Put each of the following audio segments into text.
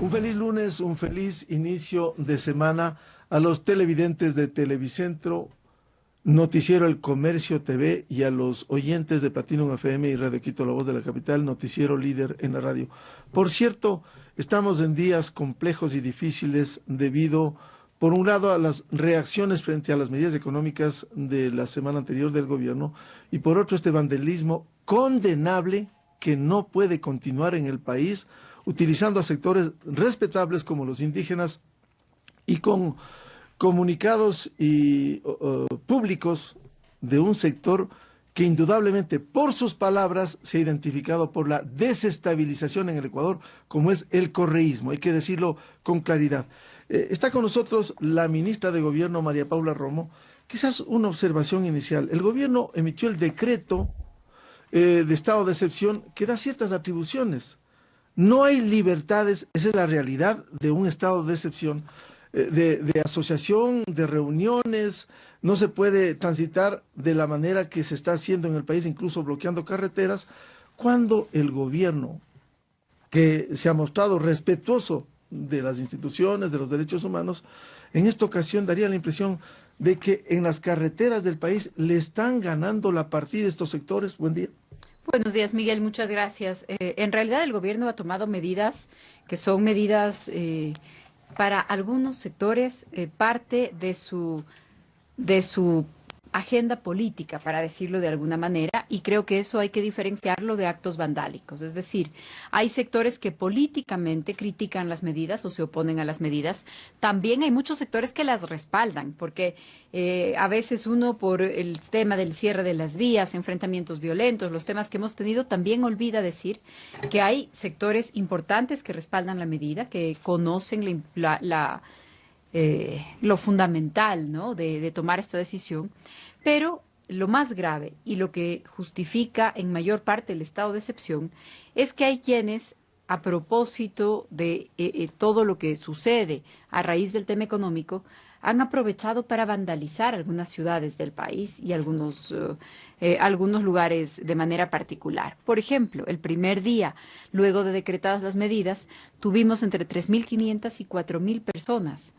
Un feliz lunes, un feliz inicio de semana a los televidentes de Televicentro, Noticiero El Comercio TV y a los oyentes de Platinum FM y Radio Quito, la voz de la capital, noticiero líder en la radio. Por cierto, estamos en días complejos y difíciles debido, por un lado, a las reacciones frente a las medidas económicas de la semana anterior del gobierno y por otro, este vandelismo condenable que no puede continuar en el país, utilizando a sectores respetables como los indígenas y con comunicados públicos de un sector que indudablemente por sus palabras se ha identificado por la desestabilización en el Ecuador, como es el correísmo, hay que decirlo con claridad. Está con nosotros la ministra de Gobierno, María Paula Romo. Quizás una observación inicial. El gobierno emitió el decreto de estado de excepción que da ciertas atribuciones. No hay libertades, esa es la realidad de un estado de excepción, de asociación, de reuniones, no se puede transitar de la manera que se está haciendo en el país, incluso bloqueando carreteras, cuando el gobierno, que se ha mostrado respetuoso de las instituciones, de los derechos humanos, en esta ocasión daría la impresión de que en las carreteras del país le están ganando la partida a estos sectores. Buen día. Buenos días, Miguel, muchas gracias. En realidad el gobierno ha tomado medidas que son medidas para algunos sectores, parte de su agenda política, para decirlo de alguna manera, y creo que eso hay que diferenciarlo de actos vandálicos. Es decir, hay sectores que políticamente critican las medidas o se oponen a las medidas. También hay muchos sectores que las respaldan, porque a veces uno, por el tema del cierre de las vías, enfrentamientos violentos, los temas que hemos tenido, también olvida decir que hay sectores importantes que respaldan la medida, que conocen lo fundamental, ¿no?, de tomar esta decisión, pero lo más grave y lo que justifica en mayor parte el estado de excepción es que hay quienes, a propósito de todo lo que sucede a raíz del tema económico, han aprovechado para vandalizar algunas ciudades del país y algunos lugares de manera particular. Por ejemplo, el primer día, luego de decretadas las medidas, tuvimos entre 3.500 y 4.000 personas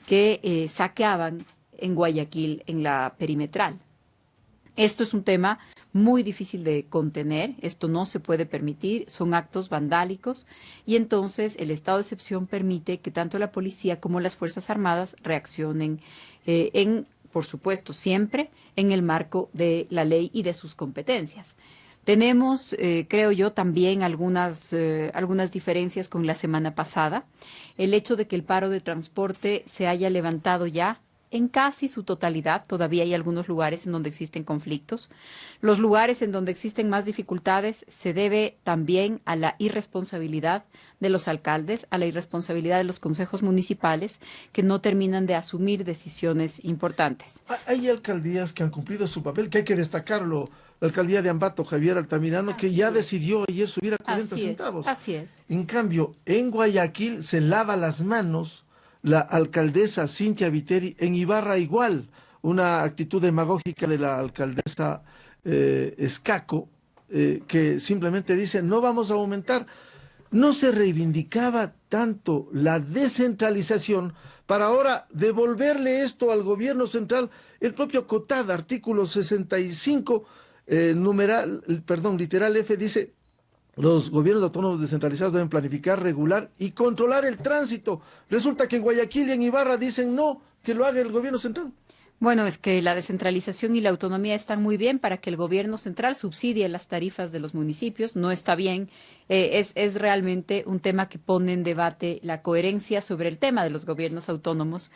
que saqueaban en Guayaquil, en la perimetral. Esto es un tema muy difícil de contener, esto no se puede permitir, son actos vandálicos y entonces el estado de excepción permite que tanto la policía como las Fuerzas Armadas reaccionen por supuesto, siempre en el marco de la ley y de sus competencias. Tenemos, creo yo, también algunas diferencias con la semana pasada. El hecho de que el paro de transporte se haya levantado ya en casi su totalidad, todavía hay algunos lugares en donde existen conflictos. Los lugares en donde existen más dificultades se debe también a la irresponsabilidad de los alcaldes, a la irresponsabilidad de los consejos municipales que no terminan de asumir decisiones importantes. Hay alcaldías que han cumplido su papel, que hay que destacarlo. La alcaldía de Ambato, Javier Altamirano, que ya decidió ayer subir a 40 centavos. Así es. En cambio, en Guayaquil se lava las manos la alcaldesa Cintia Viteri, en Ibarra igual, una actitud demagógica de la alcaldesa Escaco, que simplemente dice, no vamos a aumentar. No se reivindicaba tanto la descentralización para ahora devolverle esto al gobierno central. El propio COTAD, artículo 65, literal F, dice: los gobiernos autónomos descentralizados deben planificar, regular y controlar el tránsito. Resulta que en Guayaquil y en Ibarra dicen no, que lo haga el gobierno central. Bueno, es que la descentralización y la autonomía están muy bien para que el gobierno central subsidie las tarifas de los municipios. No está bien, es realmente un tema que pone en debate la coherencia sobre el tema de los gobiernos autónomos,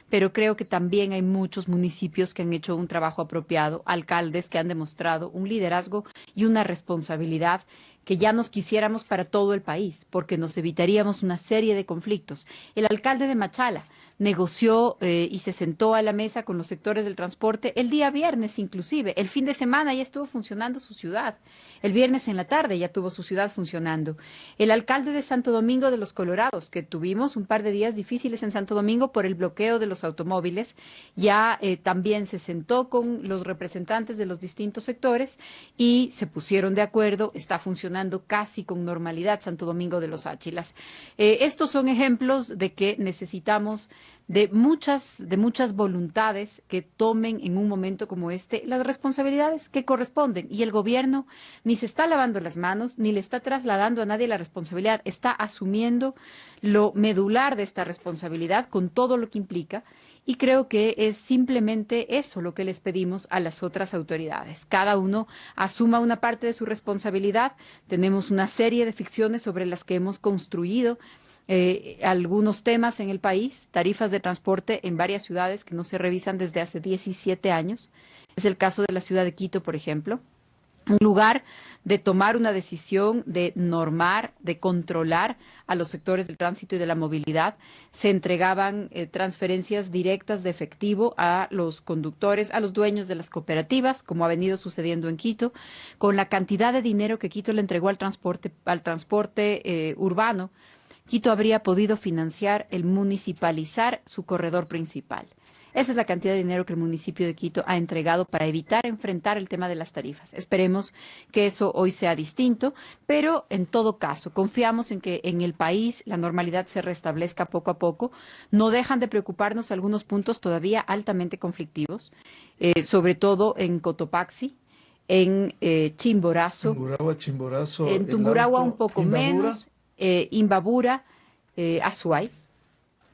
pero creo que también hay muchos municipios que han hecho un trabajo apropiado, alcaldes que han demostrado un liderazgo y una responsabilidad que ya nos quisiéramos para todo el país, porque nos evitaríamos una serie de conflictos. El alcalde de Machala negoció y se sentó a la mesa con los sectores del transporte el día viernes inclusive. El fin de semana ya estuvo funcionando su ciudad. El viernes en la tarde ya tuvo su ciudad funcionando. El alcalde de Santo Domingo de los Colorados, que tuvimos un par de días difíciles en Santo Domingo por el bloqueo de los automóviles, ya también se sentó con los representantes de los distintos sectores y se pusieron de acuerdo. Está funcionando casi con normalidad Santo Domingo de los Áchilas. Estos son ejemplos de que necesitamos de muchas voluntades que tomen en un momento como este las responsabilidades que corresponden. Y el gobierno ni se está lavando las manos, ni le está trasladando a nadie la responsabilidad, está asumiendo lo medular de esta responsabilidad con todo lo que implica. Y creo que es simplemente eso lo que les pedimos a las otras autoridades. Cada uno asuma una parte de su responsabilidad. Tenemos una serie de ficciones sobre las que hemos construido algunos temas en el país, tarifas de transporte en varias ciudades que no se revisan desde hace 17 años. Es el caso de la ciudad de Quito, por ejemplo. En lugar de tomar una decisión de normar, de controlar a los sectores del tránsito y de la movilidad, se entregaban transferencias directas de efectivo a los conductores, a los dueños de las cooperativas, como ha venido sucediendo en Quito, con la cantidad de dinero que Quito le entregó al transporte urbano. Quito habría podido financiar el municipalizar su corredor principal. Esa es la cantidad de dinero que el municipio de Quito ha entregado para evitar enfrentar el tema de las tarifas. Esperemos que eso hoy sea distinto, pero en todo caso, confiamos en que en el país la normalidad se restablezca poco a poco. No dejan de preocuparnos algunos puntos todavía altamente conflictivos, sobre todo en Cotopaxi, en Chimborazo, en Tungurahua un poco menos, Imbabura, Azuay.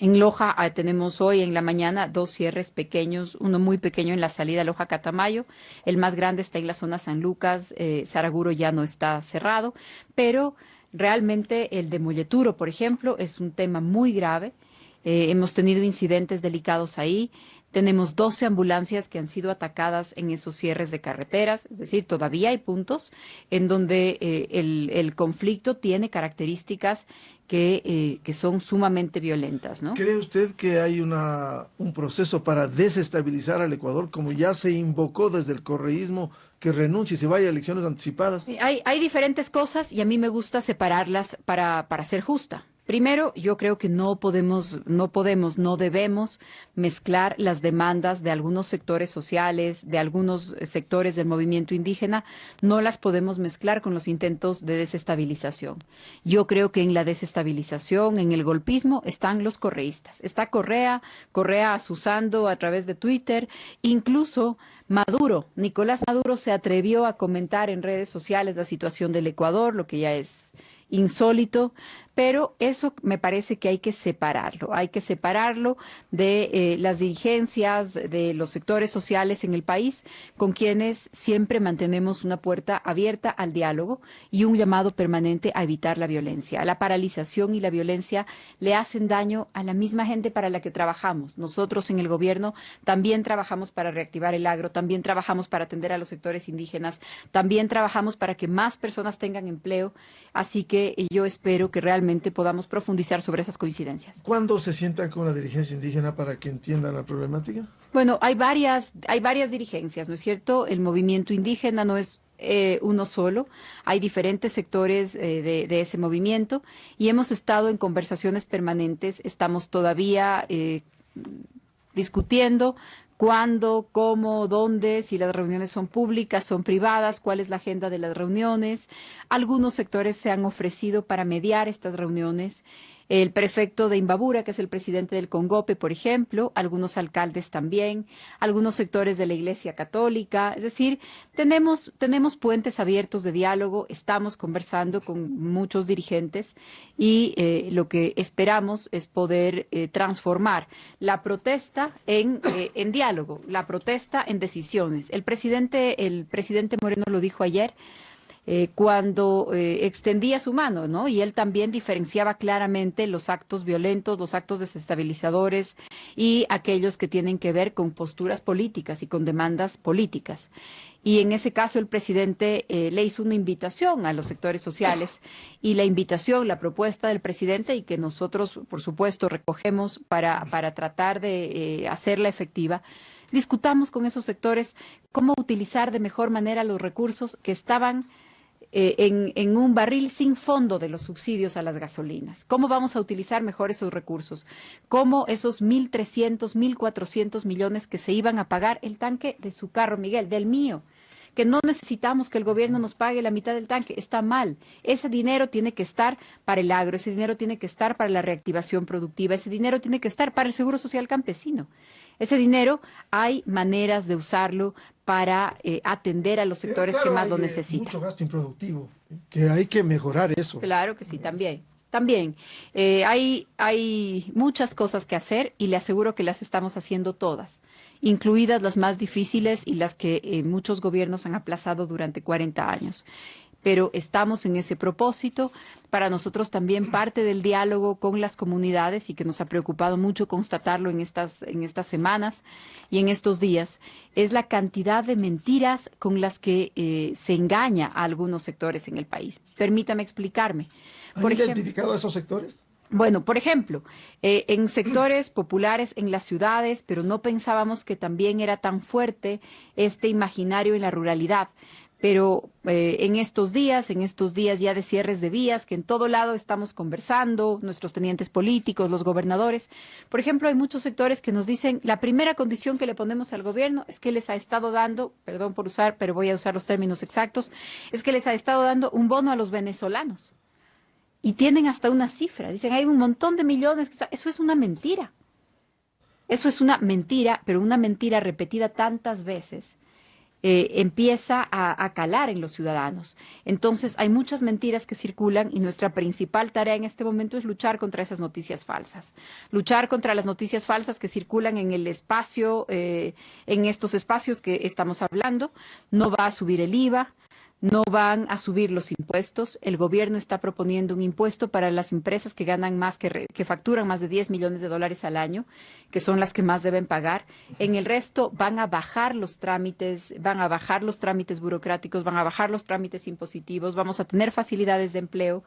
En Loja tenemos hoy en la mañana 2 cierres pequeños, uno muy pequeño en la salida a Loja Catamayo, el más grande está en la zona San Lucas, Saraguro ya no está cerrado, pero realmente el de Molleturo, por ejemplo, es un tema muy grave. Hemos tenido incidentes delicados ahí. Tenemos 12 ambulancias que han sido atacadas en esos cierres de carreteras, es decir, todavía hay puntos en donde el conflicto tiene características que son sumamente violentas, ¿no? ¿Cree usted que hay un proceso para desestabilizar al Ecuador, como ya se invocó desde el correísmo, que renuncie y se vaya a elecciones anticipadas? Hay diferentes cosas y a mí me gusta separarlas para ser justa. Primero, yo creo que no debemos mezclar las demandas de algunos sectores sociales, de algunos sectores del movimiento indígena, no las podemos mezclar con los intentos de desestabilización. Yo creo que en la desestabilización, en el golpismo, están los correístas. Está Correa asusando a través de Twitter, incluso Nicolás Maduro se atrevió a comentar en redes sociales la situación del Ecuador, lo que ya es insólito, pero eso me parece que hay que separarlo de las dirigencias, de los sectores sociales en el país, con quienes siempre mantenemos una puerta abierta al diálogo y un llamado permanente a evitar la violencia. La paralización y la violencia le hacen daño a la misma gente para la que trabajamos. Nosotros en el gobierno también trabajamos para reactivar el agro, también trabajamos para atender a los sectores indígenas, también trabajamos para que más personas tengan empleo, así que yo espero que realmente podamos profundizar sobre esas coincidencias. ¿Cuándo se sientan con la dirigencia indígena para que entiendan la problemática? Bueno, hay varias dirigencias, ¿no es cierto? El movimiento indígena no es uno solo, hay diferentes sectores de ese movimiento y hemos estado en conversaciones permanentes, estamos todavía discutiendo cuándo, cómo, dónde, si las reuniones son públicas, son privadas, cuál es la agenda de las reuniones. Algunos sectores se han ofrecido para mediar estas reuniones. El prefecto de Imbabura, que es el presidente del Congope, por ejemplo, algunos alcaldes también, algunos sectores de la Iglesia Católica. Es decir, tenemos puentes abiertos de diálogo, estamos conversando con muchos dirigentes y lo que esperamos es poder transformar la protesta en diálogo, la protesta en decisiones. El presidente Moreno lo dijo ayer. cuando extendía su mano, ¿no? Y él también diferenciaba claramente los actos violentos, los actos desestabilizadores y aquellos que tienen que ver con posturas políticas y con demandas políticas. Y en ese caso el presidente le hizo una invitación a los sectores sociales y la invitación, la propuesta del presidente y que nosotros, por supuesto, recogemos para tratar de hacerla efectiva, discutamos con esos sectores cómo utilizar de mejor manera los recursos que estaban en un barril sin fondo de los subsidios a las gasolinas. ¿Cómo vamos a utilizar mejor esos recursos? ¿Cómo esos 1.300, 1.400 millones que se iban a pagar el tanque de su carro, Miguel, del mío? Que no necesitamos que el gobierno nos pague la mitad del tanque, está mal. Ese dinero tiene que estar para el agro, ese dinero tiene que estar para la reactivación productiva, ese dinero tiene que estar para el seguro social campesino. Ese dinero hay maneras de usarlo para atender a los sectores que más lo necesitan. Mucho gasto improductivo, que hay que mejorar eso. Claro que sí, también. También hay muchas cosas que hacer y le aseguro que las estamos haciendo todas, incluidas las más difíciles y las que muchos gobiernos han aplazado durante 40 años. Pero estamos en ese propósito. Para nosotros también parte del diálogo con las comunidades y que nos ha preocupado mucho constatarlo en estas semanas y en estos días es la cantidad de mentiras con las que se engaña a algunos sectores en el país. Permítame explicarme. ¿Han identificado a esos sectores? Bueno, por ejemplo, en sectores populares, en las ciudades, pero no pensábamos que también era tan fuerte este imaginario en la ruralidad. Pero en estos días ya de cierres de vías, que en todo lado estamos conversando, nuestros tenientes políticos, los gobernadores, por ejemplo, hay muchos sectores que nos dicen, la primera condición que le ponemos al gobierno es que les ha estado dando, perdón por usar, pero voy a usar los términos exactos, es que les ha estado dando un bono a los venezolanos. Y tienen hasta una cifra, dicen, hay un montón de millones, eso es una mentira. Eso es una mentira, pero una mentira repetida tantas veces. Empieza a calar en los ciudadanos. Entonces hay muchas mentiras que circulan y nuestra principal tarea en este momento es luchar contra esas noticias falsas, luchar contra las noticias falsas que circulan en el espacio, en estos espacios que estamos hablando. No va a subir el IVA. No van a subir los impuestos. El gobierno está proponiendo un impuesto para las empresas que ganan más, que facturan más de 10 millones de dólares al año, que son las que más deben pagar. En el resto van a bajar los trámites burocráticos, van a bajar los trámites impositivos, vamos a tener facilidades de empleo.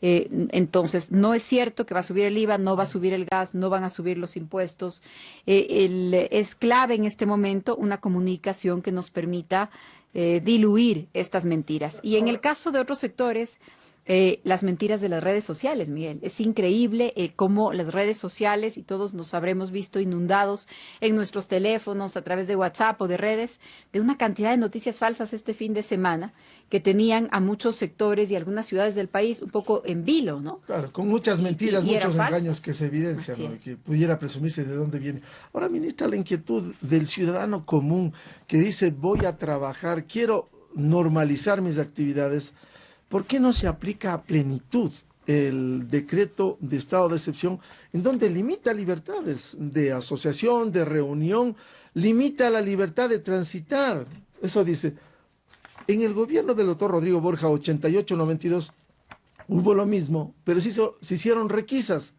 Entonces, no es cierto que va a subir el IVA, no va a subir el gas, no van a subir los impuestos. Es clave en este momento una comunicación que nos permita diluir estas mentiras. Y en el caso de otros sectores, las mentiras de las redes sociales, Miguel. Es increíble cómo las redes sociales, y todos nos habremos visto inundados en nuestros teléfonos a través de WhatsApp o de redes, de una cantidad de noticias falsas este fin de semana que tenían a muchos sectores y algunas ciudades del país un poco en vilo, ¿no? Claro, con muchas mentiras, y muchos eran engaños falsas. que se evidencian, Así ¿no? es. Que pudiera presumirse de dónde viene. Ahora, ministra, la inquietud del ciudadano común que dice voy a trabajar, quiero normalizar mis actividades. ¿Por qué no se aplica a plenitud el decreto de estado de excepción en donde limita libertades de asociación, de reunión, limita la libertad de transitar? Eso dice. En el gobierno del doctor Rodrigo Borja, 88-92, hubo lo mismo, pero se hicieron requisas.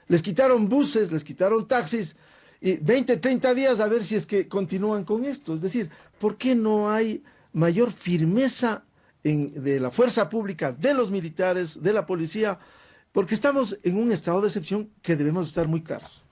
Les quitaron buses, les quitaron taxis, y 20, 30 días a ver si es que continúan con esto. Es decir, ¿por qué no hay mayor firmeza de la fuerza pública, de los militares, de la policía? Porque estamos en un estado de excepción que debemos estar muy claros.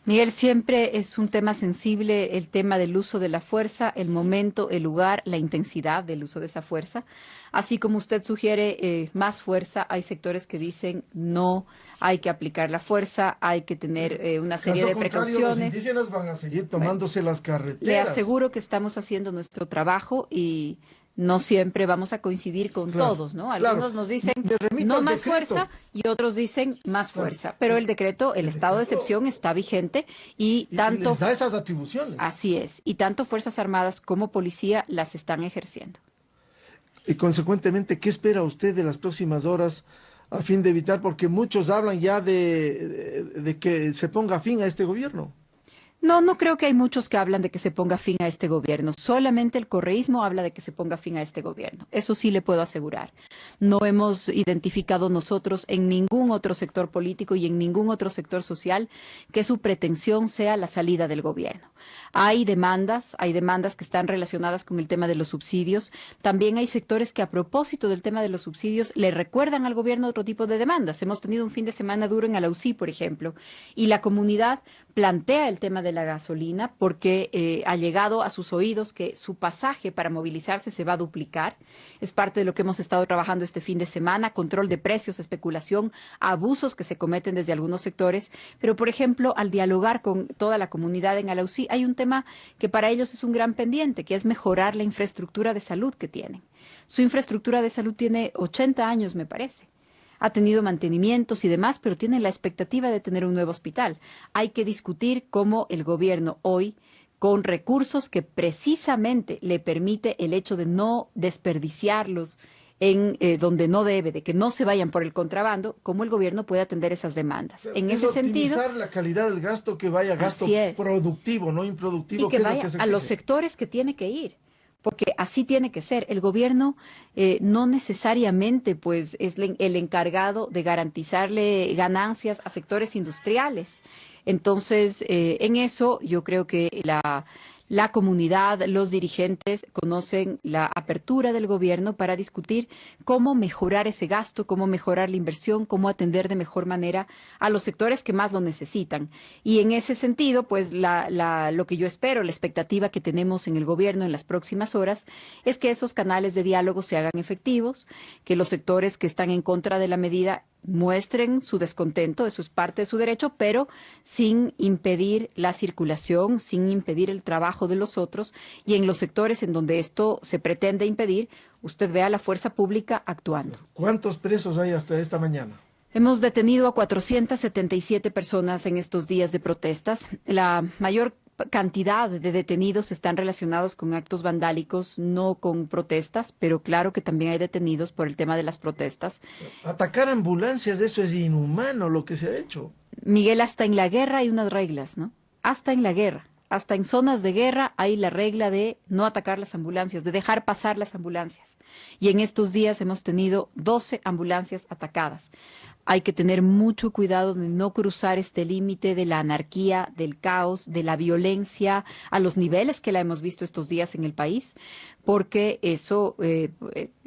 Miguel, siempre es un tema sensible el tema del uso de la fuerza, el momento, el lugar, la intensidad del uso de esa fuerza. Así como usted sugiere más fuerza, hay sectores que dicen no, hay que aplicar la fuerza, hay que tener una serie de precauciones. Los indígenas van a seguir tomándose las carreteras. Le aseguro que estamos haciendo nuestro trabajo y no siempre vamos a coincidir con todos, ¿no? Algunos nos dicen no más fuerza y otros dicen más fuerza. Pero el decreto, el estado de excepción está vigente y tanto... Y les da esas atribuciones. Así es. Y tanto Fuerzas Armadas como Policía las están ejerciendo. Y consecuentemente, ¿qué espera usted de las próximas horas a fin de evitar? Porque muchos hablan ya de que se ponga fin a este gobierno. No, no creo que hay muchos que hablan de que se ponga fin a este gobierno. Solamente el correísmo habla de que se ponga fin a este gobierno. Eso sí le puedo asegurar. No hemos identificado nosotros en ningún otro sector político y en ningún otro sector social que su pretensión sea la salida del gobierno. Hay demandas que están relacionadas con el tema de los subsidios. También hay sectores que a propósito del tema de los subsidios le recuerdan al gobierno otro tipo de demandas. Hemos tenido un fin de semana duro en Alausí, por ejemplo, y la comunidad plantea el tema de la gasolina porque ha llegado a sus oídos que su pasaje para movilizarse se va a duplicar. Es parte de lo que hemos estado trabajando este fin de semana, control de precios, especulación, abusos que se cometen desde algunos sectores. Pero, por ejemplo, al dialogar con toda la comunidad en Alausí, hay un tema que para ellos es un gran pendiente, que es mejorar la infraestructura de salud que tienen. Su infraestructura de salud tiene 80 años, me parece. Ha tenido mantenimientos y demás, pero tiene la expectativa de tener un nuevo hospital. Hay que discutir cómo el gobierno hoy, con recursos que precisamente le permite el hecho de no desperdiciarlos en donde no debe, de que no se vayan por el contrabando, cómo el gobierno puede atender esas demandas. En ese sentido, optimizar la calidad del gasto, que vaya a gasto productivo, no improductivo. Y que vaya a los sectores que tiene que ir. Porque así tiene que ser. El gobierno no necesariamente pues, es el encargado de garantizarle ganancias a sectores industriales. Entonces, en eso yo creo que la comunidad, los dirigentes conocen la apertura del gobierno para discutir cómo mejorar ese gasto, cómo mejorar la inversión, cómo atender de mejor manera a los sectores que más lo necesitan. Y en ese sentido, pues lo que yo espero, la expectativa que tenemos en el gobierno en las próximas horas, es que esos canales de diálogo se hagan efectivos, que los sectores que están en contra de la medida muestren su descontento, eso es parte de su derecho, pero sin impedir la circulación, sin impedir el trabajo de los otros, y en los sectores en donde esto se pretende impedir, usted ve a la fuerza pública actuando. ¿Cuántos presos hay hasta esta mañana? Hemos detenido a 477 personas en estos días de protestas. La mayor cantidad de detenidos están relacionados con actos vandálicos, no con protestas, pero claro que también hay detenidos por el tema de las protestas. Atacar ambulancias, eso es inhumano lo que se ha hecho. Miguel, hasta en la guerra hay unas reglas, ¿no? Hasta en la guerra. Hasta en zonas de guerra hay la regla de no atacar las ambulancias, de dejar pasar las ambulancias. Y en estos días hemos tenido 12 ambulancias atacadas. Hay que tener mucho cuidado de no cruzar este límite de la anarquía, del caos, de la violencia, a los niveles que la hemos visto estos días en el país, porque eso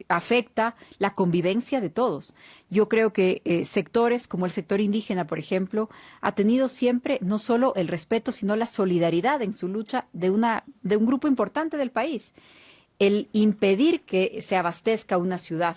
afecta la convivencia de todos. Yo creo que sectores como el sector indígena, por ejemplo, ha tenido siempre no solo el respeto, sino la solidaridad en su lucha de un grupo importante del país. El impedir que se abastezca una ciudad,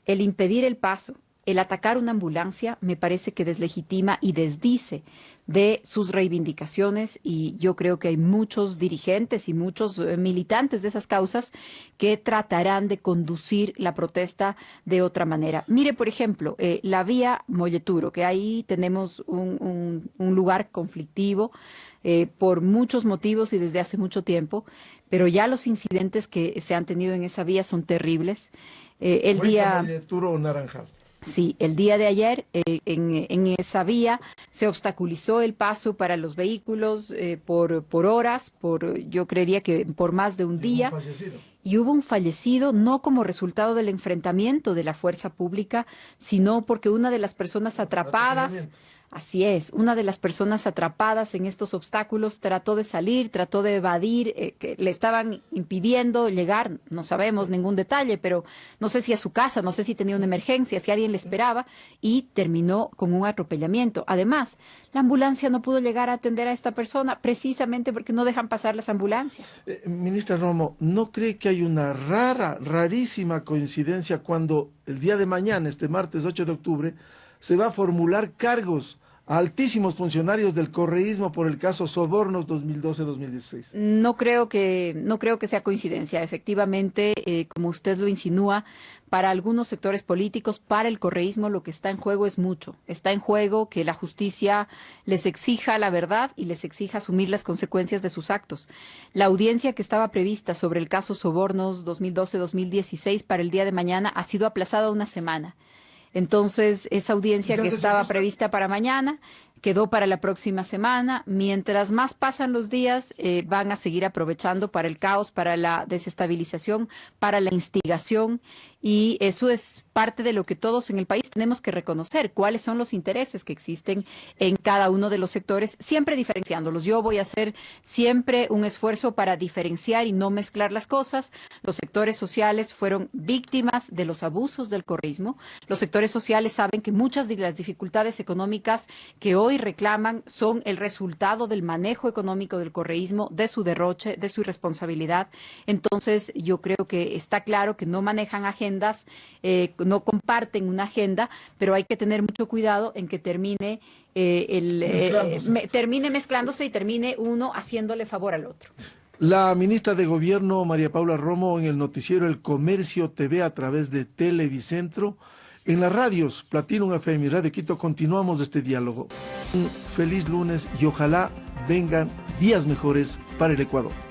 el impedir el paso, el atacar una ambulancia me parece que deslegitima y desdice de sus reivindicaciones, y yo creo que hay muchos dirigentes y muchos militantes de esas causas que tratarán de conducir la protesta de otra manera. Mire, por ejemplo, la vía Molleturo, que ahí tenemos un lugar conflictivo por muchos motivos y desde hace mucho tiempo, pero ya los incidentes que se han tenido en esa vía son terribles. Molleturo o Naranjal. Sí, el día de ayer en esa vía se obstaculizó el paso para los vehículos por horas, yo creería que por más de un día. Y hubo un fallecido no como resultado del enfrentamiento de la fuerza pública, sino porque una de las personas atrapadas... Así es, una de las personas atrapadas en estos obstáculos trató de salir, trató de evadir, que le estaban impidiendo llegar, no sabemos ningún detalle, pero no sé si a su casa, no sé si tenía una emergencia, si alguien le esperaba, y terminó con un atropellamiento. Además, la ambulancia no pudo llegar a atender a esta persona precisamente porque no dejan pasar las ambulancias. Ministra Romo, ¿no cree que hay una rarísima coincidencia cuando el día de mañana, este martes 8 de octubre, se va a formular cargos a altísimos funcionarios del correísmo por el caso Sobornos 2012-2016? No creo que sea coincidencia. Efectivamente, como usted lo insinúa, para algunos sectores políticos, para el correísmo, lo que está en juego es mucho. Está en juego que la justicia les exija la verdad y les exija asumir las consecuencias de sus actos. La audiencia que estaba prevista sobre el caso Sobornos 2012-2016 para el día de mañana ha sido aplazada una semana. Entonces, esa audiencia que estaba prevista para mañana quedó para la próxima semana. Mientras más pasan los días, van a seguir aprovechando para el caos, para la desestabilización, para la instigación. Y eso es parte de lo que todos en el país tenemos que reconocer, cuáles son los intereses que existen en cada uno de los sectores, siempre diferenciándolos. Yo voy a hacer siempre un esfuerzo para diferenciar y no mezclar las cosas. Los sectores sociales fueron víctimas de los abusos del correísmo. Los sectores sociales saben que muchas de las dificultades económicas que hoy reclaman son el resultado del manejo económico del correísmo, de su derroche, de su irresponsabilidad. Entonces, yo creo que está claro que no manejan agendas, no comparten una agenda, pero hay que tener mucho cuidado en que termine mezclándose y termine uno haciéndole favor al otro. La ministra de Gobierno, María Paula Romo, en el noticiero El Comercio TV a través de Televicentro. En las radios, Platinum FM y Radio Quito, continuamos este diálogo. Un feliz lunes y ojalá vengan días mejores para el Ecuador.